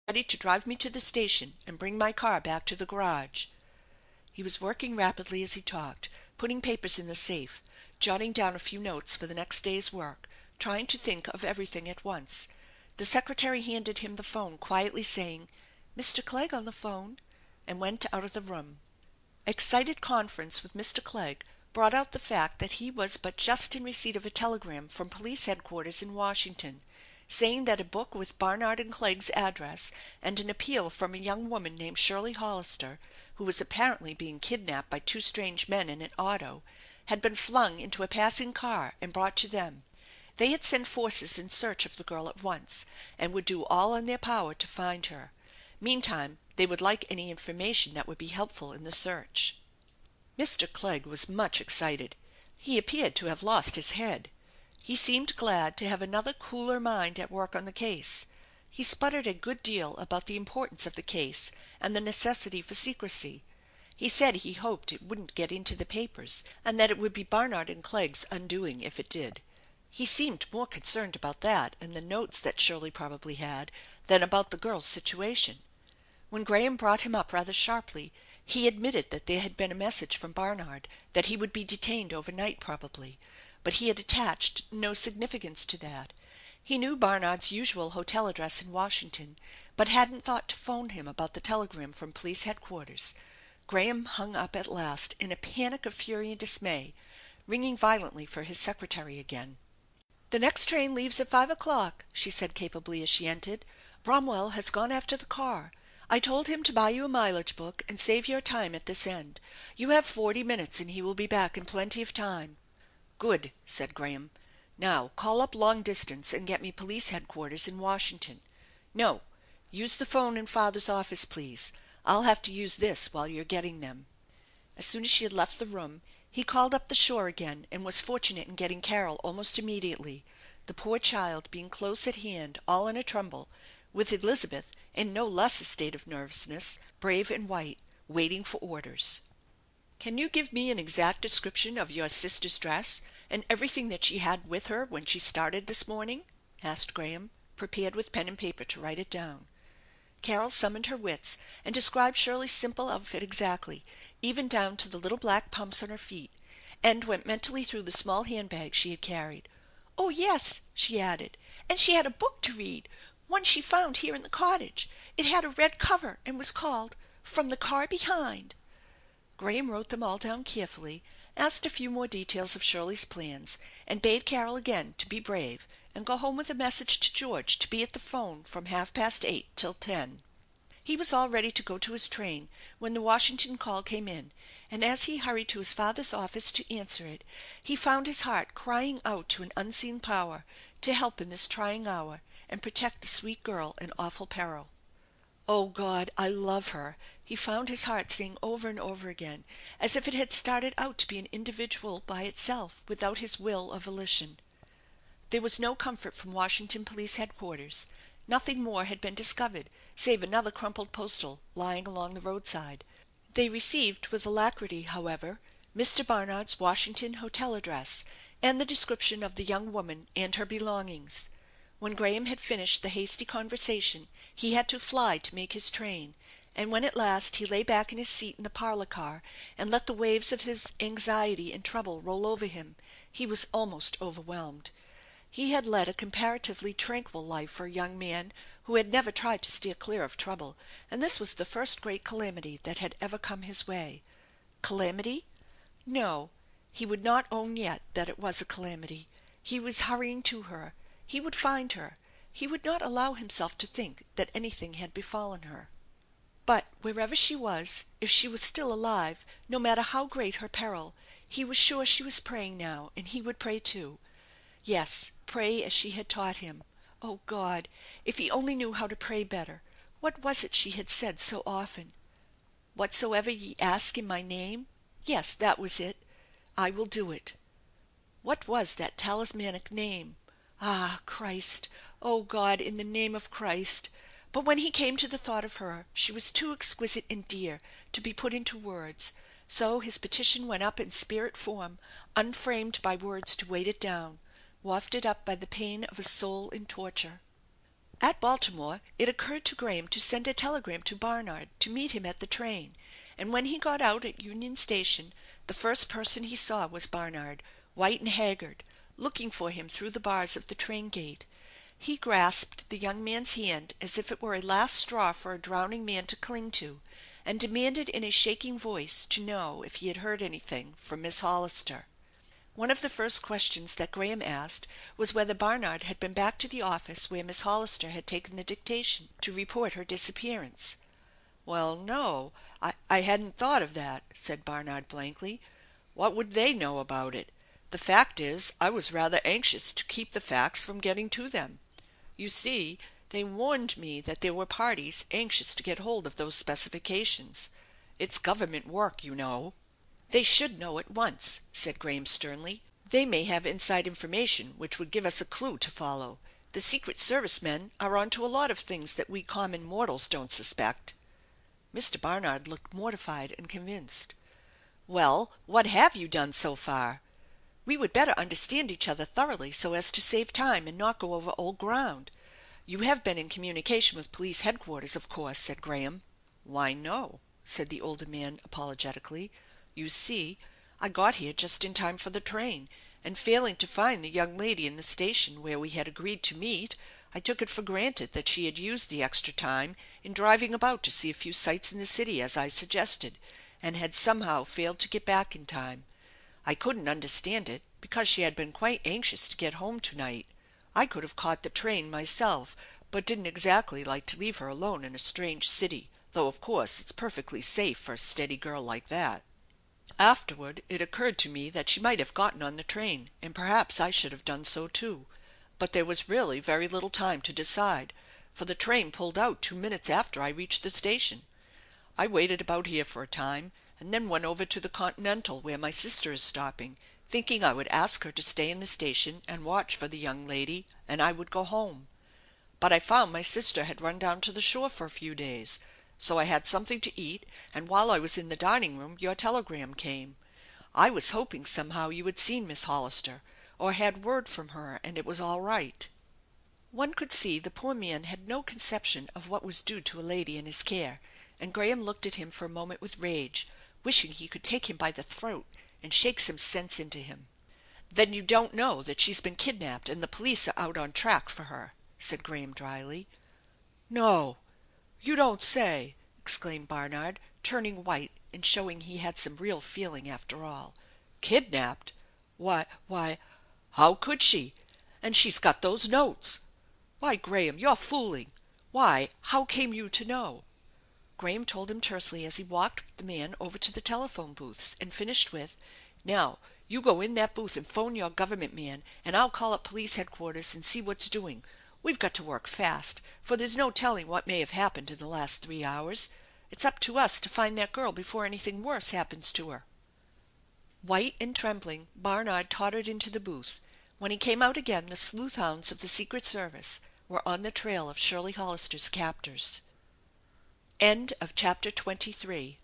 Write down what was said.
ready to drive me to the station and bring my car back to the garage." He was working rapidly as he talked, putting papers in the safe, jotting down a few notes for the next day's work, trying to think of everything at once. The secretary handed him the phone, quietly saying, "Mr. Clegg on the phone," and went out of the room. Excited conference with Mr. Clegg brought out the fact that he was but just in receipt of a telegram from Police Headquarters in Washington, saying that a book with Barnard and Clegg's address and an appeal from a young woman named Shirley Hollister, who was apparently being kidnapped by two strange men in an auto, had been flung into a passing car and brought to them. They had sent forces in search of the girl at once, and would do all in their power to find her. Meantime, they would like any information that would be helpful in the search. Mr. Clegg was much excited. He appeared to have lost his head. He seemed glad to have another cooler mind at work on the case. He sputtered a good deal about the importance of the case and the necessity for secrecy. He said he hoped it wouldn't get into the papers, and that it would be Barnard and Clegg's undoing if it did. He seemed more concerned about that and the notes that Shirley probably had than about the girl's situation. When Graham brought him up rather sharply, he admitted that there had been a message from Barnard that he would be detained overnight probably, but he had attached no significance to that. He knew Barnard's usual hotel address in Washington, but hadn't thought to phone him about the telegram from Police Headquarters. Graham hung up at last in a panic of fury and dismay, ringing violently for his secretary again. "The next train leaves at 5 o'clock," she said capably as she entered. "Bromwell has gone after the car. I told him to buy you a mileage book and save your time at this end. You have 40 minutes and he will be back in plenty of time." "Good," said Graham. "Now call up long distance and get me Police Headquarters in Washington. No, use the phone in father's office, please. I'll have to use this while you're getting them." As soon as she had left the room he called up the shore again and was fortunate in getting Carol almost immediately, the poor child being close at hand, all in a tremble, with Elizabeth, in no less a state of nervousness, brave and white, waiting for orders. "Can you give me an exact description of your sister's dress, and everything that she had with her when she started this morning?" asked Graham, prepared with pen and paper to write it down. Carol summoned her wits and described Shirley's simple outfit exactly, even down to the little black pumps on her feet, and went mentally through the small handbag she had carried. "Oh, yes," she added, "and she had a book to read, one she found here in the cottage. It had a red cover and was called 'From the Car Behind.'" Graham wrote them all down carefully, asked a few more details of Shirley's plans, and bade Carol again to be brave and go home with a message to George to be at the phone from 8:30 till 10. He was all ready to go to his train when the Washington call came in, and as he hurried to his father's office to answer it he found his heart crying out to an unseen power to help in this trying hour and protect the sweet girl in awful peril. "Oh, God, I love her!" he found his heart saying over and over again, as if it had started out to be an individual by itself without his will or volition. There was no comfort from Washington Police Headquarters. Nothing more had been discovered save another crumpled postal lying along the roadside. They received with alacrity, however, Mr. Barnard's Washington hotel address and the description of the young woman and her belongings. When Graham had finished the hasty conversation he had to fly to make his train, and when at last he lay back in his seat in the parlor car and let the waves of his anxiety and trouble roll over him, he was almost overwhelmed. He had led a comparatively tranquil life for a young man who had never tried to steer clear of trouble, and this was the first great calamity that had ever come his way. Calamity? No, he would not own yet that it was a calamity. He was hurrying to her. He would find her. He would not allow himself to think that anything had befallen her. But wherever she was, if she was still alive, no matter how great her peril, he was sure she was praying now, and he would pray too. Yes, pray as she had taught him. Oh, God, if he only knew how to pray better! What was it she had said so often? "Whatsoever ye ask in my name?" Yes, that was it. "I will do it." What was that talismanic name? Ah, Christ! Oh, God, in the name of Christ! But when he came to the thought of her, she was too exquisite and dear to be put into words, so his petition went up in spirit form, unframed by words to weight it down, wafted up by the pain of a soul in torture. At Baltimore it occurred to Graham to send a telegram to Barnard to meet him at the train, and when he got out at Union Station the first person he saw was Barnard, white and haggard, looking for him through the bars of the train gate. He grasped the young man's hand as if it were a last straw for a drowning man to cling to, and demanded in a shaking voice to know if he had heard anything from Miss Hollister. One of the first questions that Graham asked was whether Barnard had been back to the office where Miss Hollister had taken the dictation to report her disappearance. "Well, no, I hadn't thought of that," said Barnard blankly. "What would they know about it? The fact is, I was rather anxious to keep the facts from getting to them. You see, they warned me that there were parties anxious to get hold of those specifications. It's government work, you know." "They should know at once," said Graham sternly. "They may have inside information which would give us a clue to follow. The Secret Service men are on to a lot of things that we common mortals don't suspect." Mr. Barnard looked mortified and convinced. "Well, what have you done so far? We would better understand each other thoroughly so as to save time and not go over old ground. You have been in communication with police headquarters, of course," said Graham. "Why, no," said the older man apologetically. "You see, I got here just in time for the train, and failing to find the young lady in the station where we had agreed to meet, I took it for granted that she had used the extra time in driving about to see a few sights in the city as I suggested, and had somehow failed to get back in time. I couldn't understand it, because she had been quite anxious to get home to night. I could have caught the train myself, but didn't exactly like to leave her alone in a strange city, though of course it's perfectly safe for a steady girl like that. Afterward it occurred to me that she might have gotten on the train, and perhaps I should have done so too. But there was really very little time to decide, for the train pulled out 2 minutes after I reached the station. I waited about here for a time, and then went over to the Continental where my sister is stopping, thinking I would ask her to stay in the station and watch for the young lady, and I would go home. But I found my sister had run down to the shore for a few days, so I had something to eat, and while I was in the dining room your telegram came. I was hoping somehow you had seen Miss Hollister, or had word from her, and it was all right." One could see the poor man had no conception of what was due to a lady in his care, and Graham looked at him for a moment with rage, wishing he could take him by the throat and shake some sense into him. "Then you don't know that she's been kidnapped and the police are out on track for her," said Graham dryly. "No! You don't say!" exclaimed Barnard, turning white and showing he had some real feeling after all. "Kidnapped? Why, how could she? And she's got those notes. Why, Graham, you're fooling. Why, how came you to know?" Graham told him tersely as he walked the man over to the telephone booths, and finished with, "Now, you go in that booth and phone your government man, and I'll call up police headquarters and see what's doing. We've got to work fast, for there's no telling what may have happened in the last 3 hours. It's up to us to find that girl before anything worse happens to her." White and trembling, Barnard tottered into the booth. When he came out again the sleuth hounds of the Secret Service were on the trail of Shirley Hollister's captors. Chapter 23